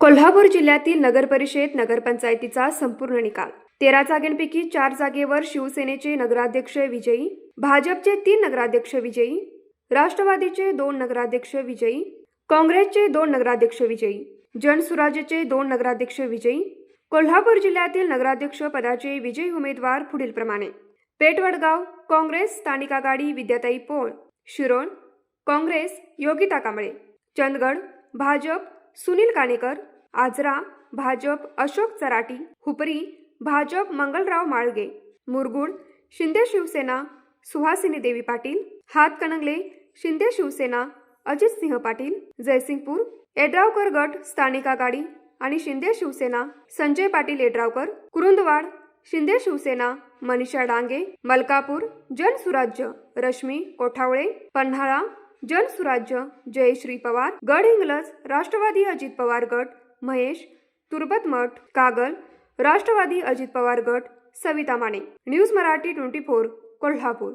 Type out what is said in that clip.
कोल्हापूर जिल्ह्यातील नगरपरिषद नगरपंचायतीचा संपूर्ण निकाल 13 जागांपैकी 4 जागेवर शिवसेनेचे नगराध्यक्ष विजयी, भाजपचे 3 नगराध्यक्ष विजयी, राष्ट्रवादीचे 2 नगराध्यक्ष विजयी, काँग्रेसचे 2 नगराध्यक्ष विजयी, जनसुराज्यचे 2 नगराध्यक्ष विजयी। कोल्हापूर जिल्ह्यातील नगराध्यक्ष पदाचे विजयी उमेदवार पुढीलप्रमाणे: पेठवडगाव काँग्रेस स्थानिक आघाडी विद्याताई पोळ, शिरोळ काँग्रेस योगिता कांबळे, चंदगड भाजप सुनील कानेकर, आजरा भाजप अशोक चराटी, हुपरी भाजप मंगलराव माळगे, मुरगुड शिंदे शिवसेना सुहासिनी देवी पाटील, हातकणंगले शिंदे शिवसेना अजित सिंह पाटील, जयसिंगपूर येड्रावकर गट स्थानिक आघाडी आणि शिंदे शिवसेना संजय पाटील येड्रावकर, कुरुंदवाड शिंदे शिवसेना मनीषा डांगे, मलकापूर जनसुराज्य रश्मी कोठावळे, पन्हाळा जनसुराज्य जयश्री पवार, गडहिंग्लज राष्ट्रवादी अजित पवार गट महेश तुर्बतमठ, कागल राष्ट्रवादी अजित पवार गट सविता माने। न्यूज मराठी 24 कोल्हापूर।